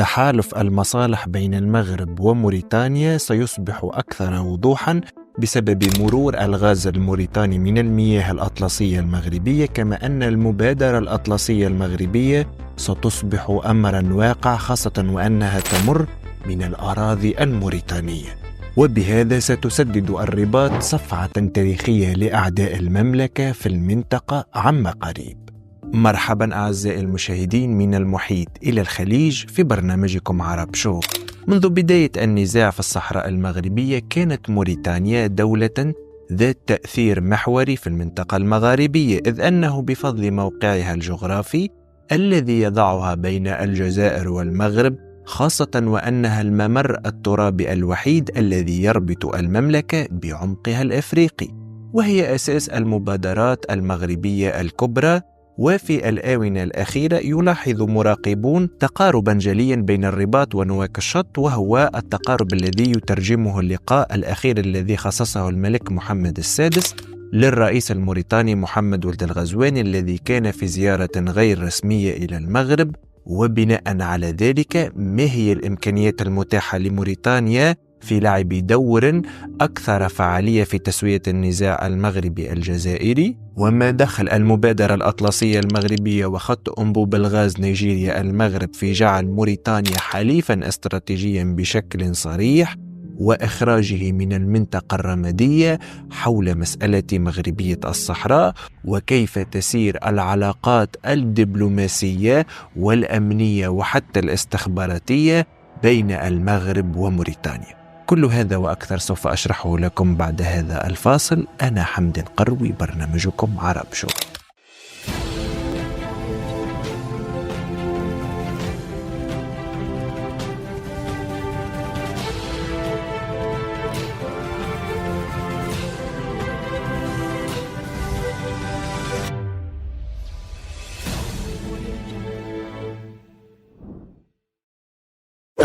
تحالف المصالح بين المغرب وموريتانيا سيصبح أكثر وضوحاً بسبب مرور الغاز الموريتاني من المياه الأطلسية المغربية، كما أن المبادرة الأطلسية المغربية ستصبح أمراً واقع، خاصة وأنها تمر من الأراضي الموريتانية. وبهذا ستسدد الرباط صفعة تاريخية لأعداء المملكة في المنطقة عما قريب. مرحبا أعزائي المشاهدين من المحيط إلى الخليج في برنامجكم عرب شو. منذ بداية النزاع في الصحراء المغربية كانت موريتانيا دولة ذات تأثير محوري في المنطقة المغاربية، إذ أنه بفضل موقعها الجغرافي الذي يضعها بين الجزائر والمغرب، خاصة وأنها الممر الترابي الوحيد الذي يربط المملكة بعمقها الأفريقي، وهي أساس المبادرات المغربية الكبرى. وفي الآونة الأخيرة يلاحظ مراقبون تقاربا جليا بين الرباط ونواكشوط، وهو التقارب الذي يترجمه اللقاء الأخير الذي خصصه الملك محمد السادس للرئيس الموريتاني محمد ولد الغزواني، الذي كان في زيارة غير رسمية إلى المغرب. وبناء على ذلك، ما هي الإمكانيات المتاحة لموريتانيا في لعب دور أكثر فعالية في تسوية النزاع المغربي الجزائري؟ وما دخل المبادرة الأطلسية المغربية وخط أنبوب الغاز نيجيريا المغرب في جعل موريتانيا حليفا استراتيجيا بشكل صريح وإخراجه من المنطقة الرمادية حول مسألة مغربية الصحراء؟ وكيف تسير العلاقات الدبلوماسية والأمنية وحتى الاستخباراتية بين المغرب وموريتانيا؟ كل هذا وأكثر سوف أشرحه لكم بعد هذا الفاصل. أنا حمد القروي، برنامجكم عرب شو.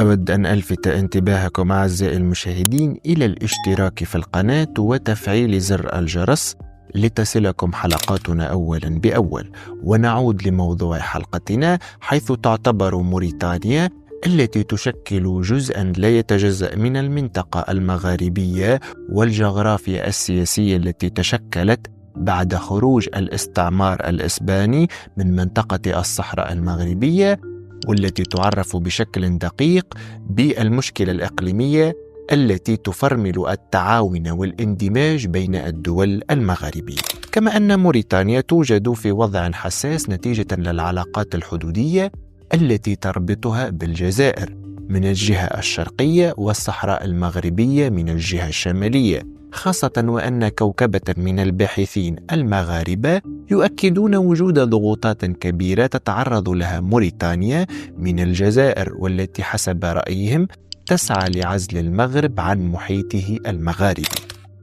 أود أن ألفت انتباهكم أعزائي المشاهدين إلى الاشتراك في القناة وتفعيل زر الجرس لتصلكم حلقاتنا أولا بأول. ونعود لموضوع حلقتنا، حيث تعتبر موريتانيا التي تشكل جزءا لا يتجزأ من المنطقة المغاربية والجغرافيا السياسية التي تشكلت بعد خروج الاستعمار الإسباني من منطقة الصحراء المغربية، والتي تعرف بشكل دقيق بالمشكلة الإقليمية التي تفرمل التعاون والاندماج بين الدول المغاربية. كما أن موريتانيا توجد في وضع حساس نتيجة للعلاقات الحدودية التي تربطها بالجزائر من الجهة الشرقية والصحراء المغربية من الجهة الشمالية، خاصة وأن كوكبة من الباحثين المغاربة يؤكدون وجود ضغوطات كبيرة تتعرض لها موريتانيا من الجزائر، والتي حسب رأيهم تسعى لعزل المغرب عن محيطه المغاربي.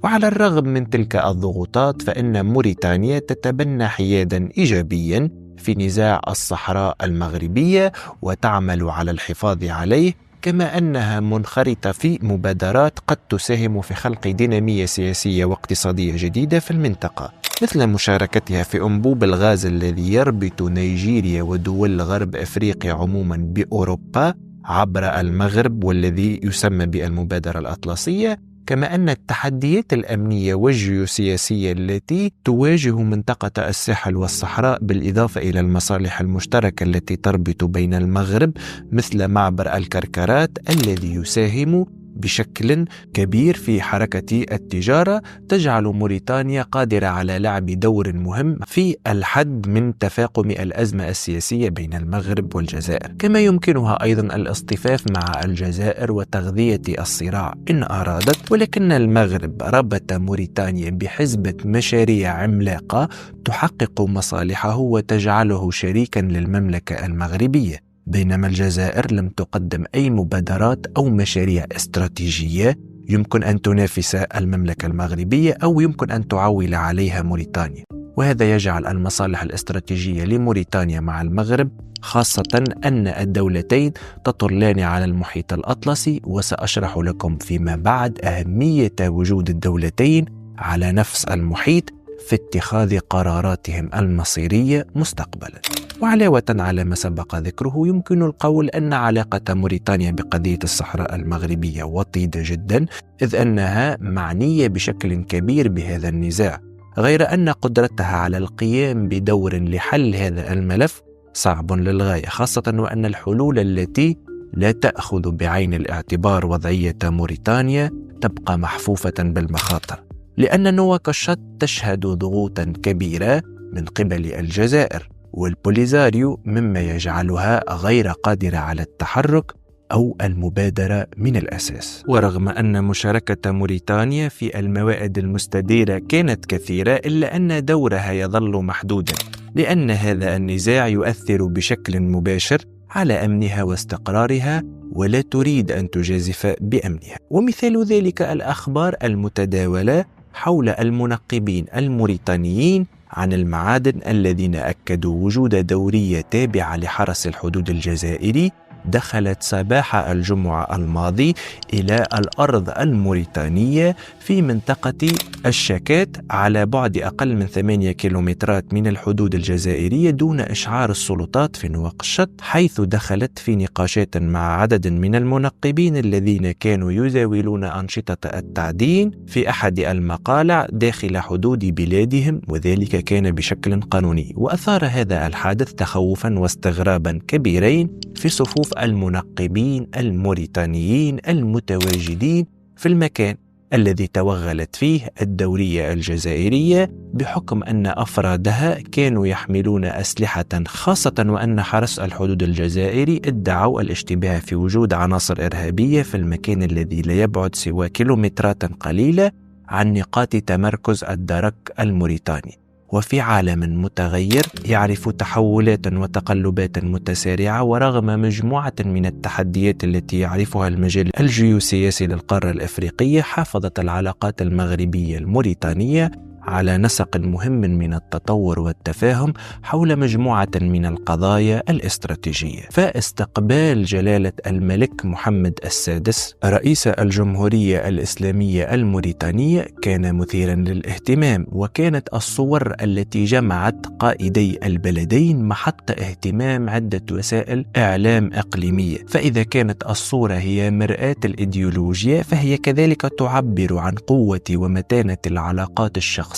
وعلى الرغم من تلك الضغوطات، فإن موريتانيا تتبنى حيادا إيجابيا في نزاع الصحراء المغربية وتعمل على الحفاظ عليه، كما أنها منخرطة في مبادرات قد تساهم في خلق دينامية سياسية واقتصادية جديدة في المنطقة، مثل مشاركتها في أنبوب الغاز الذي يربط نيجيريا ودول غرب أفريقيا عموما بأوروبا عبر المغرب، والذي يسمى بالمبادرة الأطلسية. كما أن التحديات الأمنية والجيوسياسية التي تواجه منطقة الساحل والصحراء، بالإضافة إلى المصالح المشتركة التي تربط بين المغرب مثل معبر الكركرات الذي يساهم بشكل كبير في حركة التجارة، تجعل موريتانيا قادرة على لعب دور مهم في الحد من تفاقم الأزمة السياسية بين المغرب والجزائر. كما يمكنها أيضا الاصطفاف مع الجزائر وتغذية الصراع إن أرادت، ولكن المغرب ربط موريتانيا بحزبة مشاريع عملاقة تحقق مصالحه وتجعله شريكا للمملكة المغربية، بينما الجزائر لم تقدم أي مبادرات أو مشاريع استراتيجية يمكن أن تنافس المملكة المغربية أو يمكن أن تعول عليها موريتانيا. وهذا يجعل المصالح الاستراتيجية لموريتانيا مع المغرب، خاصة أن الدولتين تطلان على المحيط الأطلسي، وسأشرح لكم فيما بعد أهمية وجود الدولتين على نفس المحيط في اتخاذ قراراتهم المصيرية مستقبلا. وعلاوة على ما سبق ذكره، يمكن القول أن علاقة موريتانيا بقضية الصحراء المغربية وطيدة جدا، إذ أنها معنية بشكل كبير بهذا النزاع، غير أن قدرتها على القيام بدور لحل هذا الملف صعب للغاية، خاصة وأن الحلول التي لا تأخذ بعين الاعتبار وضعية موريتانيا تبقى محفوفة بالمخاطر، لأن نواكشوط تشهد ضغوطا كبيرة من قبل الجزائر والبوليزاريو، مما يجعلها غير قادرة على التحرك أو المبادرة من الأساس. ورغم أن مشاركة موريتانيا في الموائد المستديرة كانت كثيرة، إلا أن دورها يظل محدودا، لأن هذا النزاع يؤثر بشكل مباشر على أمنها واستقرارها، ولا تريد أن تجازف بأمنها. ومثال ذلك الأخبار المتداولة حول المنقبين الموريتانيين عن المعادن الذين أكدوا وجود دورية تابعة لحرس الحدود الجزائري دخلت صباح الجمعة الماضي إلى الأرض الموريتانية في منطقة الشكات على بعد أقل من 8 كيلومترات من الحدود الجزائرية دون إشعار السلطات في نواكشوط، حيث دخلت في نقاشات مع عدد من المنقبين الذين كانوا يزاولون أنشطة التعدين في أحد المقالع داخل حدود بلادهم، وذلك كان بشكل قانوني. وأثار هذا الحادث تخوفا واستغرابا كبيرين في صفوف المنقبين الموريتانيين المتواجدين في المكان الذي توغلت فيه الدورية الجزائرية، بحكم أن أفرادها كانوا يحملون أسلحة، خاصة وأن حرس الحدود الجزائري ادعوا الاشتباه في وجود عناصر إرهابية في المكان الذي لا يبعد سوى كيلومترات قليلة عن نقاط تمركز الدرك الموريتاني. وفي عالم متغير يعرف تحولات وتقلبات متسارعة، ورغم مجموعة من التحديات التي يعرفها المجال الجيوسياسي للقارة الأفريقية، حافظت العلاقات المغربية الموريتانية على نسق مهم من التطور والتفاهم حول مجموعة من القضايا الاستراتيجية. فاستقبال جلالة الملك محمد السادس رئيس الجمهورية الإسلامية الموريتانية كان مثيرا للاهتمام، وكانت الصور التي جمعت قائدي البلدين محط اهتمام عدة وسائل إعلام إقليمية. فإذا كانت الصورة هي مرآة الإيديولوجيا، فهي كذلك تعبر عن قوة ومتانة العلاقات الشخصية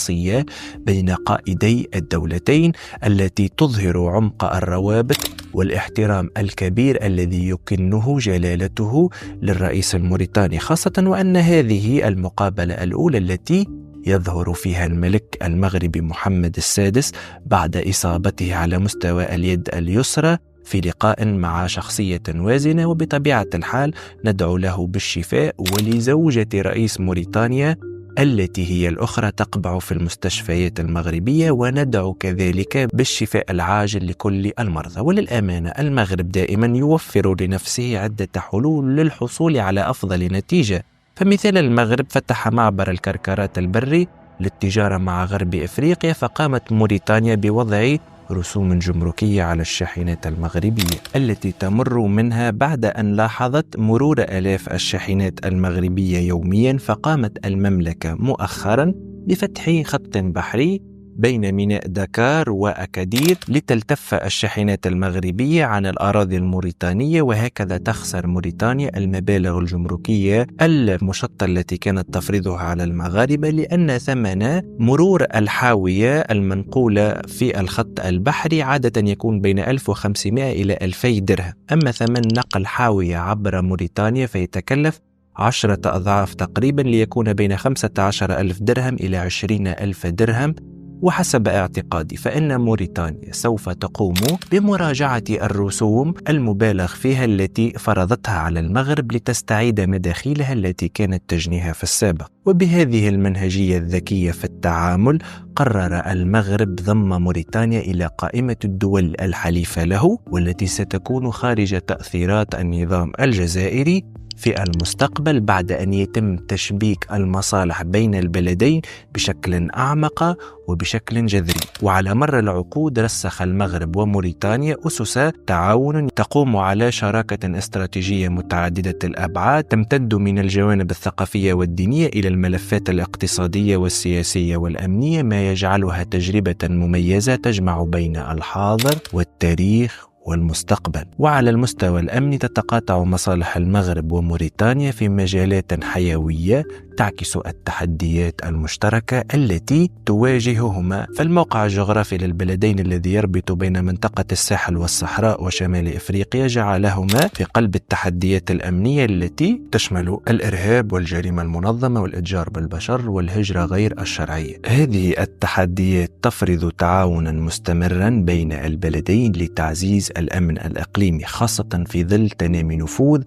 بين قائدي الدولتين، التي تظهر عمق الروابط والاحترام الكبير الذي يكنه جلالته للرئيس الموريتاني، خاصة وأن هذه المقابلة الأولى التي يظهر فيها الملك المغربي محمد السادس بعد إصابته على مستوى اليد اليسرى في لقاء مع شخصية وازنة. وبطبيعة الحال ندعو له بالشفاء، ولزوجة رئيس موريتانيا التي هي الأخرى تقبع في المستشفيات المغربية، وندعو كذلك بالشفاء العاجل لكل المرضى. وللأمانة المغرب دائما يوفر لنفسه عدة حلول للحصول على أفضل نتيجة، فمثال المغرب فتح معبر الكركرات البري للتجارة مع غرب إفريقيا، فقامت موريتانيا بوضع رسوم جمركية على الشاحنات المغربية التي تمر منها بعد أن لاحظت مرور آلاف الشاحنات المغربية يوميا. فقامت المملكة مؤخرا بفتح خط بحري بين ميناء دكار وأكادير لتلتف الشاحنات المغربية عن الأراضي الموريتانية، وهكذا تخسر موريتانيا المبالغ الجمركية المشطة التي كانت تفرضها على المغاربة، لأن ثمن مرور الحاوية المنقولة في الخط البحري عادة يكون بين 1500 إلى 2000 درهم، أما ثمن نقل حاوية عبر موريتانيا فيتكلف 10 أضعاف تقريبا، ليكون بين 15,000 درهم إلى 20,000 درهم. وحسب اعتقادي فإن موريتانيا سوف تقوم بمراجعة الرسوم المبالغ فيها التي فرضتها على المغرب لتستعيد مداخيلها التي كانت تجنيها في السابق. وبهذه المنهجية الذكية في التعامل قرر المغرب ضم موريتانيا إلى قائمة الدول الحليفة له، والتي ستكون خارج تأثيرات النظام الجزائري، في المستقبل بعد أن يتم تشبيك المصالح بين البلدين بشكل أعمق وبشكل جذري. وعلى مر العقود رسخ المغرب وموريتانيا أسس تعاون تقوم على شراكة استراتيجية متعددة الأبعاد تمتد من الجوانب الثقافية والدينية إلى الملفات الاقتصادية والسياسية والأمنية، ما يجعلها تجربة مميزة تجمع بين الحاضر والتاريخ والمستقبل. وعلى المستوى الأمني تتقاطع مصالح المغرب وموريتانيا في مجالات حيوية تعكس التحديات المشتركة التي تواجههما. فالموقع الجغرافي للبلدين الذي يربط بين منطقة الساحل والصحراء وشمال إفريقيا جعلهما في قلب التحديات الأمنية التي تشمل الإرهاب والجريمة المنظمة والإتجار بالبشر والهجرة غير الشرعية. هذه التحديات تفرض تعاونا مستمرا بين البلدين لتعزيز الأمن الإقليمي، خاصة في ظل تنامي نفوذ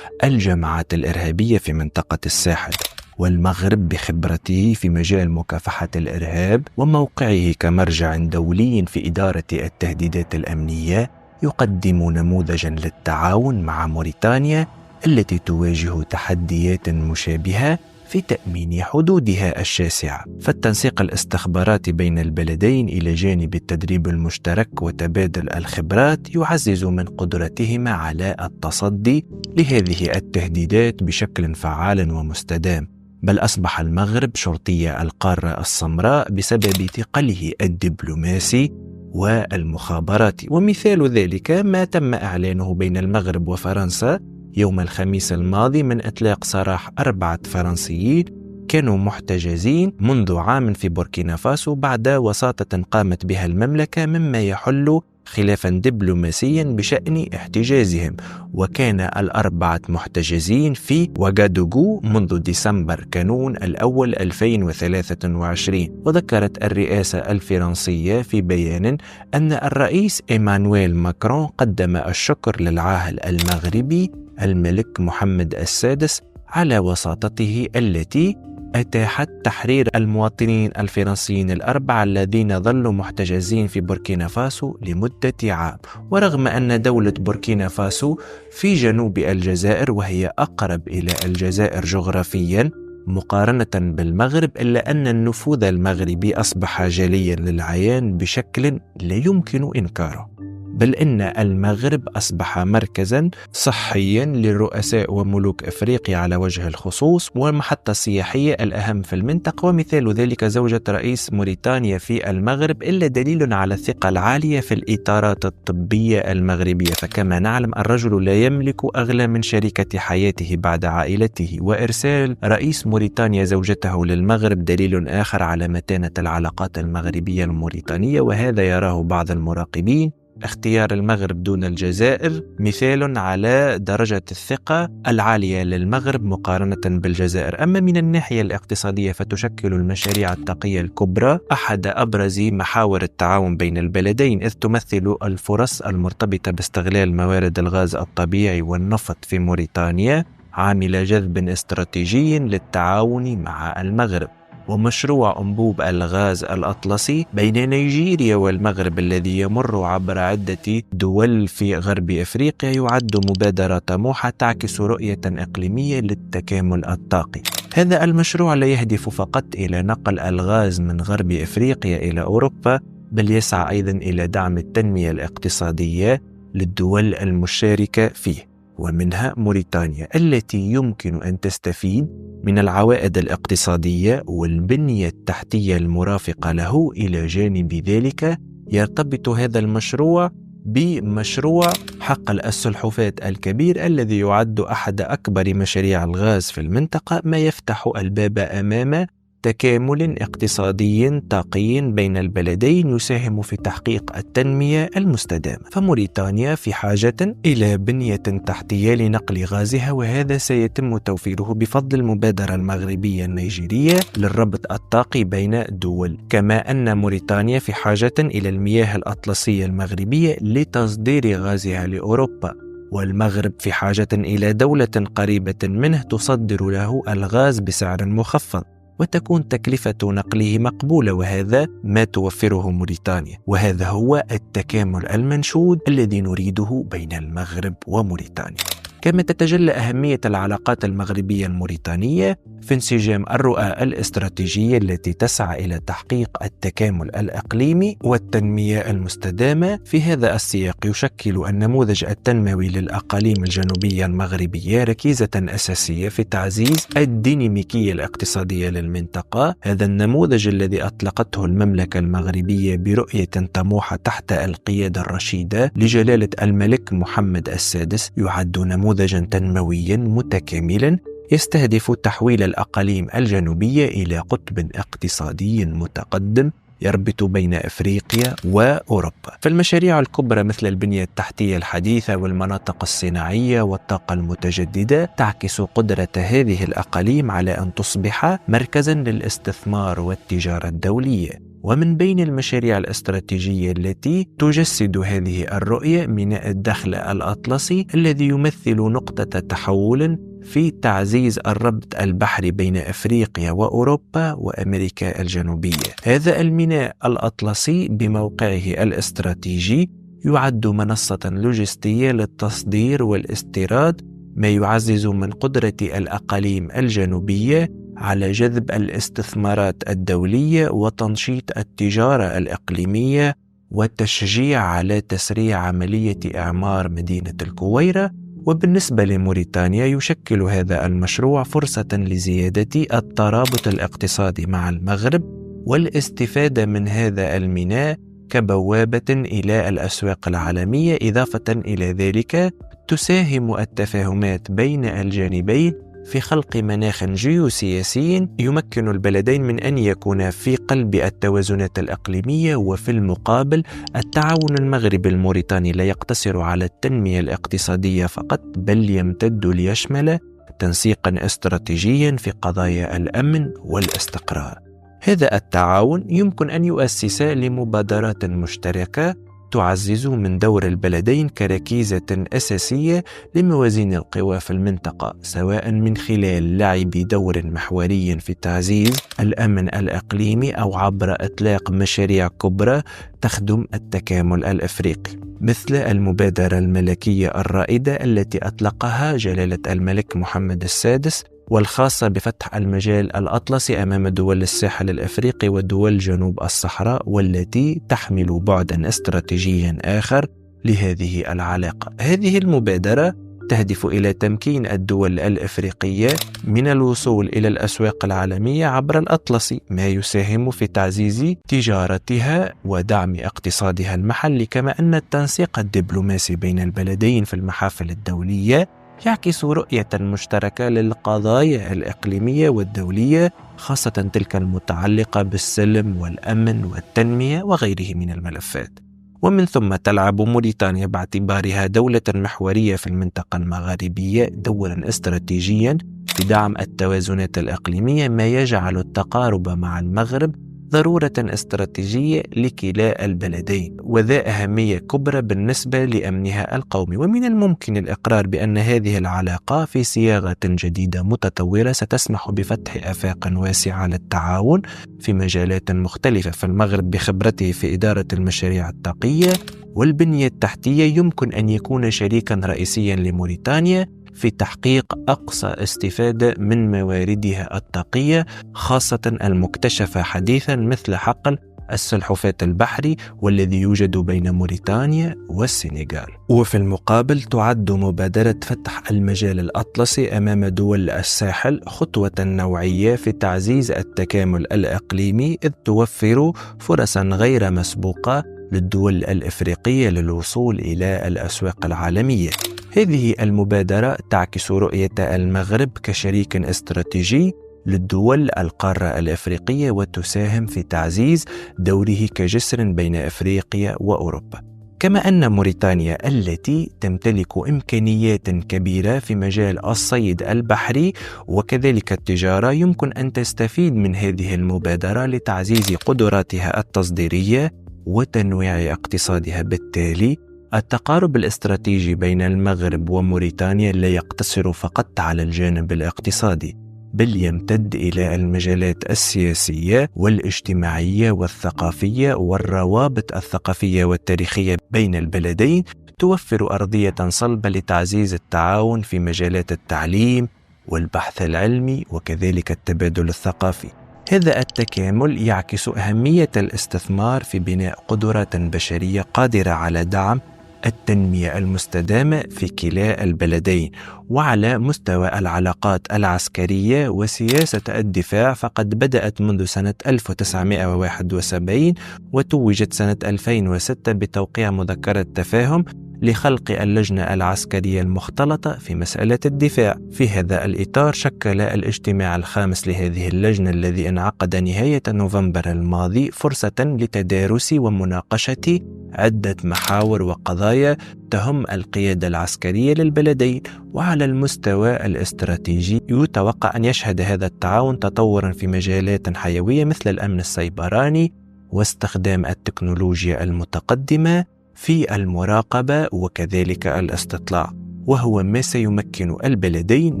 الجماعات الإرهابية في منطقة الساحل. والمغرب بخبرته في مجال مكافحة الإرهاب وموقعه كمرجع دولي في إدارة التهديدات الأمنية يقدم نموذجا للتعاون مع موريتانيا التي تواجه تحديات مشابهة في تأمين حدودها الشاسعة. فالتنسيق الاستخباراتي بين البلدين إلى جانب التدريب المشترك وتبادل الخبرات يعزز من قدرتهما على التصدي لهذه التهديدات بشكل فعال ومستدام. بل أصبح المغرب شرطي القارة السمراء بسبب ثقله الدبلوماسي والمخابراتي. ومثال ذلك ما تم إعلانه بين المغرب وفرنسا يوم الخميس الماضي من إطلاق سراح 4 فرنسيين كانوا محتجزين منذ عام في بوركينا فاسو بعد وساطة قامت بها المملكة، مما يحل خلافا دبلوماسيا بشأن احتجازهم. وكان 4 محتجزين في وغادوغو منذ ديسمبر كانون الأول 2023. وذكرت الرئاسة الفرنسية في بيان أن الرئيس إيمانويل ماكرون قدم الشكر للعاهل المغربي الملك محمد السادس على وساطته التي أتاحت تحرير المواطنين الفرنسيين 4 الذين ظلوا محتجزين في بوركينا فاسو لمدة عام. ورغم أن دولة بوركينا فاسو في جنوب الجزائر وهي أقرب إلى الجزائر جغرافيا مقارنة بالمغرب، إلا أن النفوذ المغربي أصبح جليا للعيان بشكل لا يمكن إنكاره. بل إن المغرب أصبح مركزا صحيا للرؤساء وملوك أفريقيا على وجه الخصوص، والمحطة السياحية الأهم في المنطقة. ومثال ذلك زوجة رئيس موريتانيا في المغرب، إلا دليل على الثقة العالية في الإطارات الطبية المغربية. فكما نعلم الرجل لا يملك أغلى من شريكة حياته بعد عائلته، وإرسال رئيس موريتانيا زوجته للمغرب دليل آخر على متانة العلاقات المغربية الموريتانية. وهذا يراه بعض المراقبين اختيار المغرب دون الجزائر مثال على درجة الثقة العالية للمغرب مقارنة بالجزائر. أما من الناحية الاقتصادية فتشكل المشاريع الطاقية الكبرى أحد أبرز محاور التعاون بين البلدين، إذ تمثل الفرص المرتبطة باستغلال موارد الغاز الطبيعي والنفط في موريتانيا عامل جذب استراتيجي للتعاون مع المغرب. ومشروع أنبوب الغاز الأطلسي بين نيجيريا والمغرب الذي يمر عبر عدة دول في غرب أفريقيا يعد مبادرة طموحة تعكس رؤية إقليمية للتكامل الطاقي. هذا المشروع لا يهدف فقط إلى نقل الغاز من غرب أفريقيا إلى أوروبا، بل يسعى أيضا إلى دعم التنمية الاقتصادية للدول المشاركة فيه، ومنها موريتانيا التي يمكن أن تستفيد من العوائد الاقتصادية والبنية التحتية المرافقة له. إلى جانب ذلك يرتبط هذا المشروع بمشروع حقل السلحفاة الكبير الذي يعد أحد أكبر مشاريع الغاز في المنطقة، ما يفتح الباب أمام تكامل اقتصادي طاقي بين البلدين يساهم في تحقيق التنمية المستدامة. فموريتانيا في حاجة إلى بنية تحتية لنقل غازها، وهذا سيتم توفيره بفضل المبادرة المغربية النيجيرية للربط الطاقي بين الدول. كما أن موريتانيا في حاجة إلى المياه الأطلسية المغربية لتصدير غازها لأوروبا، والمغرب في حاجة إلى دولة قريبة منه تصدر له الغاز بسعر مخفض وتكون تكلفة نقله مقبولة، وهذا ما توفره موريتانيا. وهذا هو التكامل المنشود الذي نريده بين المغرب وموريتانيا. كما تتجلى أهمية العلاقات المغربية الموريتانية في انسجام الرؤى الاستراتيجية التي تسعى إلى تحقيق التكامل الإقليمي والتنمية المستدامة. في هذا السياق يشكل النموذج التنموي للأقاليم الجنوبية المغربية ركيزة أساسية في تعزيز الديناميكية الاقتصادية للمنطقة. هذا النموذج الذي أطلقته المملكة المغربية برؤية طموحة تحت القيادة الرشيدة لجلالة الملك محمد السادس يعد نموذجا تنمويا متكاملا يستهدف تحويل الأقاليم الجنوبية إلى قطب اقتصادي متقدم يربط بين أفريقيا وأوروبا. فالمشاريع الكبرى مثل البنية التحتية الحديثة والمناطق الصناعية والطاقة المتجددة تعكس قدرة هذه الأقاليم على أن تصبح مركزا للاستثمار والتجارة الدولية. ومن بين المشاريع الاستراتيجية التي تجسد هذه الرؤية ميناء الدخل الأطلسي الذي يمثل نقطة تحول في تعزيز الربط البحري بين أفريقيا وأوروبا وأمريكا الجنوبية. هذا الميناء الأطلسي بموقعه الاستراتيجي يعد منصة لوجستية للتصدير والاستيراد، ما يعزز من قدرة الأقاليم الجنوبية على جذب الاستثمارات الدولية وتنشيط التجارة الإقليمية والتشجيع على تسريع عملية إعمار مدينة الكويرة. وبالنسبة لموريتانيا يشكل هذا المشروع فرصة لزيادة الترابط الاقتصادي مع المغرب والاستفادة من هذا الميناء كبوابة إلى الأسواق العالمية. إضافة إلى ذلك تساهم التفاهمات بين الجانبين في خلق مناخ جيوسياسي يمكن البلدين من أن يكونا في قلب التوازنات الإقليمية. وفي المقابل التعاون المغربي الموريتاني لا يقتصر على التنمية الاقتصادية فقط، بل يمتد ليشمل تنسيقا استراتيجيا في قضايا الأمن والاستقرار. هذا التعاون يمكن أن يؤسس لمبادرات مشتركة تعزز من دور البلدين كركيزة أساسية لموازين القوى في المنطقة، سواء من خلال لعب دور محوري في تعزيز الأمن الإقليمي أو عبر إطلاق مشاريع كبرى تخدم التكامل الأفريقي، مثل المبادرة الملكية الرائدة التي أطلقها جلالة الملك محمد السادس والخاصة بفتح المجال الأطلسي أمام دول الساحل الأفريقي ودول جنوب الصحراء، والتي تحمل بعداً استراتيجياً آخر لهذه العلاقة. هذه المبادرة تهدف إلى تمكين الدول الأفريقية من الوصول إلى الأسواق العالمية عبر الأطلسي، ما يساهم في تعزيز تجارتها ودعم اقتصادها المحلي. كما أن التنسيق الدبلوماسي بين البلدين في المحافل الدولية يعكس رؤية مشتركة للقضايا الإقليمية والدولية، خاصة تلك المتعلقة بالسلم والأمن والتنمية وغيره من الملفات. ومن ثم تلعب موريتانيا باعتبارها دولة محورية في المنطقة المغاربية دورا استراتيجيا في دعم التوازنات الإقليمية، ما يجعل التقارب مع المغرب ضرورة استراتيجية لكلا البلدين، وذا أهمية كبرى بالنسبة لأمنها القومي. ومن الممكن الإقرار بأن هذه العلاقة في صياغة جديدة متطورة ستسمح بفتح آفاق واسعة للتعاون في مجالات مختلفة. فالمغرب بخبرته في إدارة المشاريع الطاقية والبنية التحتية يمكن أن يكون شريكا رئيسيا لموريتانيا في تحقيق أقصى استفادة من مواردها الطاقية، خاصة المكتشفة حديثا مثل حقل السلحفاة البحري والذي يوجد بين موريتانيا والسنغال. وفي المقابل تعد مبادرة فتح المجال الأطلسي أمام دول الساحل خطوة نوعية في تعزيز التكامل الإقليمي، إذ توفر فرصا غير مسبوقة للدول الإفريقية للوصول إلى الأسواق العالمية. هذه المبادرة تعكس رؤية المغرب كشريك استراتيجي للدول القارة الأفريقية وتساهم في تعزيز دوره كجسر بين أفريقيا وأوروبا. كما أن موريتانيا التي تمتلك إمكانيات كبيرة في مجال الصيد البحري وكذلك التجارة يمكن أن تستفيد من هذه المبادرة لتعزيز قدراتها التصديرية وتنويع اقتصادها. بالتالي التقارب الاستراتيجي بين المغرب وموريتانيا لا يقتصر فقط على الجانب الاقتصادي، بل يمتد إلى المجالات السياسية والاجتماعية والثقافية والروابط الثقافية والتاريخية بين البلدين، توفر أرضية صلبة لتعزيز التعاون في مجالات التعليم والبحث العلمي وكذلك التبادل الثقافي. هذا التكامل يعكس أهمية الاستثمار في بناء قدرات بشرية قادرة على دعم التنمية المستدامة في كلا البلدين. وعلى مستوى العلاقات العسكرية وسياسة الدفاع، فقد بدأت منذ سنة 1971 وتوجت سنة 2006 بتوقيع مذكرة تفاهم لخلق اللجنة العسكرية المختلطة في مسألة الدفاع. في هذا الإطار شكل الاجتماع الخامس لهذه اللجنة الذي انعقد نهاية نوفمبر الماضي فرصة لتدارس ومناقشة عدة محاور وقضايا تهم القيادة العسكرية للبلدين. وعلى المستوى الاستراتيجي يتوقع أن يشهد هذا التعاون تطورا في مجالات حيوية مثل الأمن السيبراني واستخدام التكنولوجيا المتقدمة في المراقبة وكذلك الاستطلاع، وهو ما سيمكن البلدين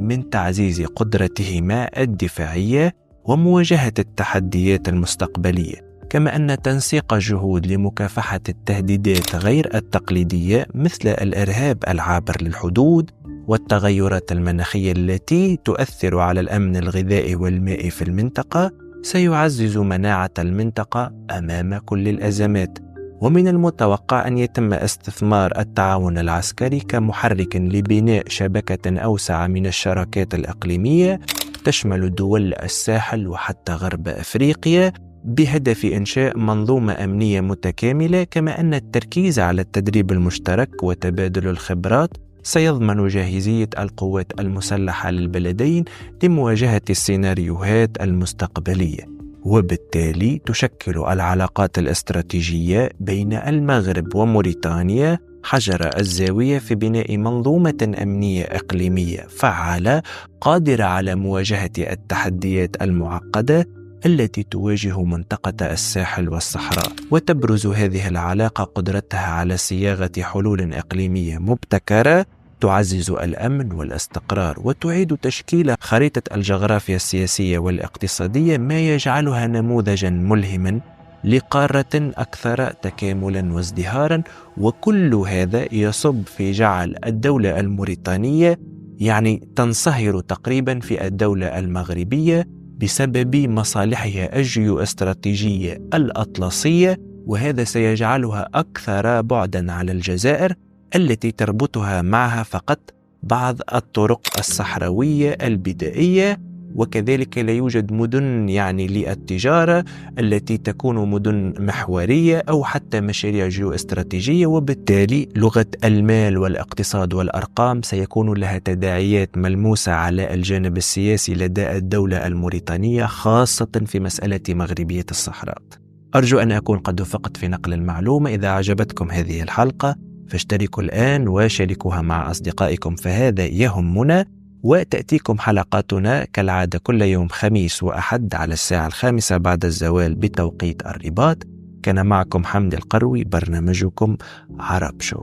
من تعزيز قدرتهما الدفاعية ومواجهة التحديات المستقبلية. كما أن تنسيق جهود لمكافحة التهديدات غير التقليدية مثل الإرهاب العابر للحدود والتغيرات المناخية التي تؤثر على الأمن الغذائي والمائي في المنطقة سيعزز مناعة المنطقة أمام كل الأزمات. ومن المتوقع أن يتم استثمار التعاون العسكري كمحرك لبناء شبكة أوسع من الشراكات الإقليمية تشمل دول الساحل وحتى غرب أفريقيا بهدف إنشاء منظومة أمنية متكاملة. كما أن التركيز على التدريب المشترك وتبادل الخبرات سيضمن جاهزية القوات المسلحة للبلدين لمواجهة السيناريوهات المستقبلية. وبالتالي تشكل العلاقات الاستراتيجية بين المغرب وموريتانيا حجر الزاوية في بناء منظومة أمنية إقليمية فعالة قادرة على مواجهة التحديات المعقدة التي تواجه منطقة الساحل والصحراء. وتبرز هذه العلاقة قدرتها على صياغة حلول إقليمية مبتكرة تعزز الأمن والاستقرار وتعيد تشكيل خريطة الجغرافيا السياسية والاقتصادية، ما يجعلها نموذجا ملهما لقارة أكثر تكاملا وازدهارا. وكل هذا يصب في جعل الدولة الموريتانية تنصهر تقريبا في الدولة المغربية بسبب مصالحها الجيوستراتيجية الأطلسية، وهذا سيجعلها أكثر بعدا على الجزائر التي تربطها معها فقط بعض الطرق الصحراوية البدائية. وكذلك لا يوجد مدن للتجارة التي تكون مدن محورية أو حتى مشاريع جيوستراتيجية. وبالتالي لغة المال والاقتصاد والأرقام سيكون لها تداعيات ملموسة على الجانب السياسي لدى الدولة الموريتانية، خاصة في مسألة مغربية الصحراء. أرجو أن أكون قد وفقت في نقل المعلومة. إذا أعجبتكم هذه الحلقة فاشتركوا الآن وشاركوها مع أصدقائكم، فهذا يهمنا. وتأتيكم حلقاتنا كالعادة كل يوم خميس وأحد على الساعة 5 بعد الزوال بتوقيت الرباط. كان معكم حمد القروي، برنامجكم عرب شو.